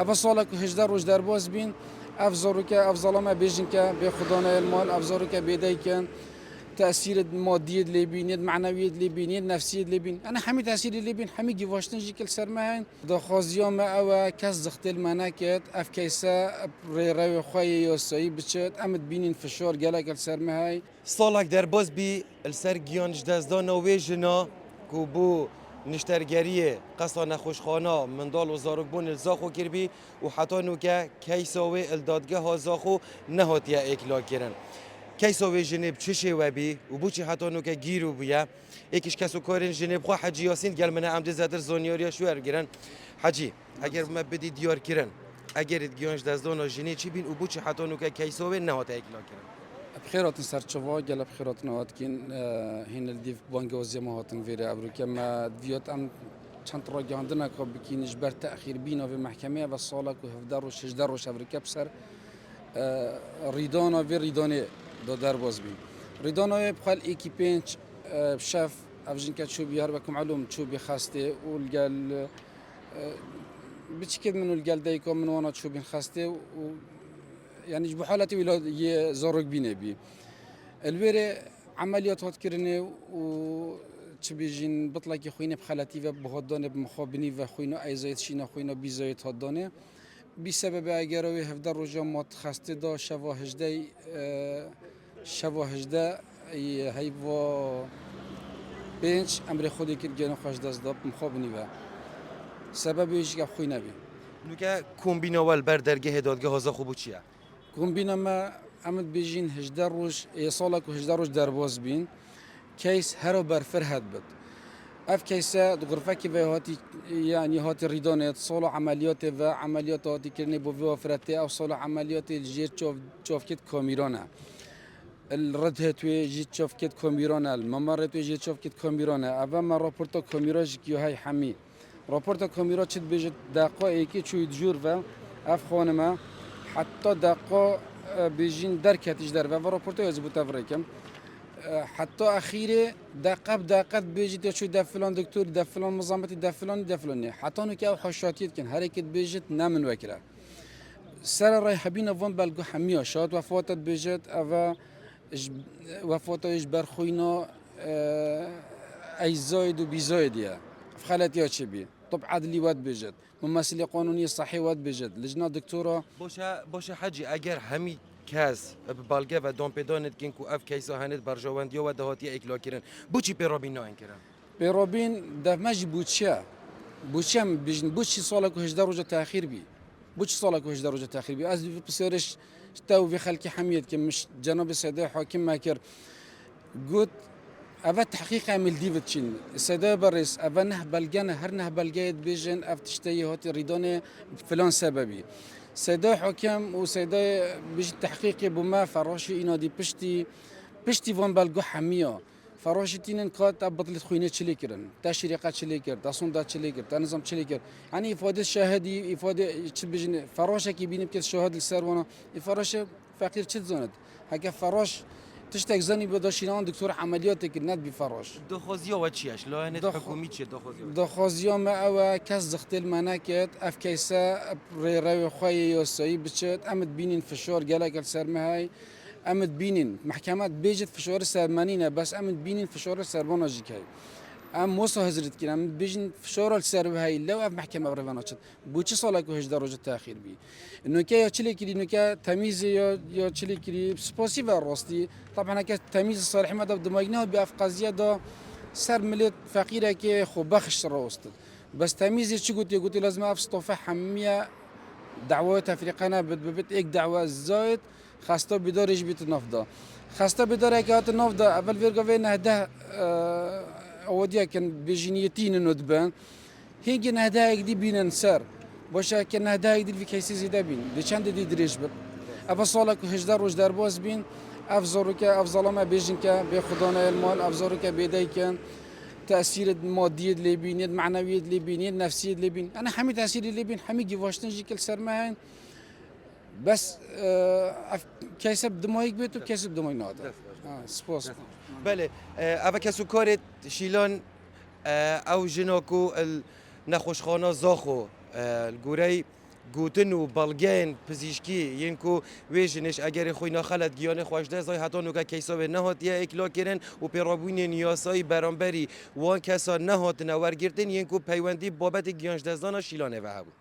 اف سالك هجدار روش درباز بین اف زاروکه اف ظلمه بیجن که به خدا المال اف زاروکه بیدای کن تأثير مادية لبين معنوية لبين نفسية لبين أنا حمي تأثير لبين حمي جواشتن جيكل سرمهن دا خازيان ما أو كاس زختل مناكت أف كيسا روي خوي يوسعي بتشت أمد بينين فشار جالك سرمهاي سالك درباز بي السر گیانش دزدان و ویژنا کو بو نشترگریه قصا نخوشخانه مندال و زارگبون الزاخو کربی و حتی نوکه کیساوی الدادگه ها زاخو نهاتیه اکلا کرن کیساوی جنب چشه و بی و بو چی حتی نوکه گیرو بیا یکیش کسو کارین جنب خو حجی یاسین گل منه عمد زدر زانیاریا شوهر گرن حجی اگر ما بدی دیار کرن اگر گیانش دزدان و جنی چی بین و بو چی حتی نوکه کیساوی نهاته اکلا کرن بخيرات سر شوا جل بخيرات نهاتكين هن الديف بانجوزي ما هاتن فيري أبروكا ما ديوت أم چند راجع عندنا كابكين إجبار تأخير بينا في محكمة والصالك وهفدار وشجدار وشبركة بسر ريدانا في ريدانه دا درباز بين ريدانا بخال إيكيبينج بشاف أفجن كتشو بيهر بكم علوم تشو بخاسته والجال بتشكد منو الجال دايكم من وانا تشو بخاسته و يعني جبو حالتي ولا زورق بينا بي الويري عمليات هات كرني و تبيجين بطلق خوينا بخالتي وبهدانه بمخابني وخوينا أي زايد شينا خوينا بيزايد هدانه بسبب اگروی هفده روزا مات خسته دا شواهجده هیوا بینچ امر خودی که جنو خوش دست داد مخابنی و سببش که خوی نبی نوکه کومبیناوال بر درگه دادگاه هزا خوبو چیه؟ کومبینا ما امد بیجین هجده روز سالک و هجده روز درباز بین کیس هر بر فرهد بود اف كيسا غرفة كيف هاتي يعني هاتي ريدانات صالة عمليات و عمليات هاتي كرني بوفي وفرتي او صالة عمليات الجير تشوف كيت كاميرانا الرد هتوي جيت تشوف كيت كاميرانا الممر هتوي جيت تشوف كيت كاميرانا اما ما رابورتا كاميرا جيكيو هاي حمي رابورتا كاميرا تشد بيجت دقائق شو يدجور و اف خانما حتى دقائق بيجين دركتش در و رابورتا يزبط افريكم حتى أخيرة دقة بدقة بيجت شو ده فلان دكتور ده فلان مزامتي ده فلان حتى إنه كأو حشاتيت كان حركة بيجت نامن وكلا سر راي حبينا فون بلقو حمية شات وفاتت بيجت أو وفاته إجبار خوينا أي زايد وبيزايد يا في خالتي يا شبيه طب عدلي واد بيجت ممثل قانوني صحي واد بيجت لجنة دكتورة باشه حجی اگر همی کس بالگه و دام پیدانت کن کو اف کیسا هنت برجواندی و دهاتی اکلا کرن بوچی پیرابین ناین کرن برابين ده ماجي بوتشا بيجن بوتشي صالك وهجدار وجه تأخير بي بوتشي صالك وهجدار وجه تأخير بي از بسيرش تو في خلكي حميد كم مش جناب السيدة حاكم ماكر قلت أفا تحقيق عمل ديفتشين السيدة بريس أفا بلجانا هرنه بلجايد بيجن أف تشتي هاتي ريداني فلان سببي سيدة حاكم وسيدة بيجي تحقيقي بما فراشي إنا دي بشتي فان بلجو حمية فراشي تينن كات بطلت خوينة چلي كرن تشريقات چلي كر تصندات چلي كر تنظم چلي كر يعني إفادة شاهدي إفادة بيجن فراشة كي بيني بكت شاهد السروانا الفراشة فقير چت زاند هكا فراش تشتك زني بداشينان دكتور عمليات كرنات بفراش دخوزیا و چیش لا هنت حکومی چیه دخوزیا دخوازيا ما أو كاس زختل مناكت أف كيسا روي خوي يوسعي بتشت أمد بينين فشار جالك السرمهاي أمد بينين محكمات بيجت فشار السرمانينا بس أمد بينين فشار السربانا جيكاي ام موسى هزرت كنا بيجن فشار السرب هاي لو اف محكمة بريفانات بوچي صالك وهج درجة تأخير بي إنه كي يشلي كري إنه كي تمييز يا يشلي كري سباسي والراستي طبعا كي تمييز الصالح ما دب دماغنا بأف قضية دا سر ملت فقيرة كي خو بخش راست بس تمييز شو قلت لازم أفصل حمية دعوات أفريقيا ببت إيك دعوة زايد خاصة بدارج بيت النفضة خاصة بدار كات النفضة أول فيرجا فين هده أوديا كان بجنيتين ندبان هيجي نهداك دي بين نسار باشه كان نهداك دي في كيسي زيدا بين دي چند دي دريج بد أبا صالك هجدار وش درباز بين أفزارك أفظلما بيجنك بخدانا المال أفزارك بيداي كان تأثير مادي اللي بين معنوي اللي بين نفسي اللي بين أنا حمي تأثير اللي بين حمي جواشتن جيكل سرمهن بس كيسب دماغك بيتو كيسب دماغ نادا سپاس بله اول کسو کارت شیلان او جناکو نخوشخانه زاخو الگوری گوتن و بلگین پزیشکی ینکو ویژنش اگر خوی نخالت گیان خوشده زای حتی نوکا کیسا به نهاتیه اکلا کرن و پیرابوین نیاسای برانبری وان کسا نهات نورگرتن ینکو پیوندی بابت گیانش دزدانا شیلانه و هبود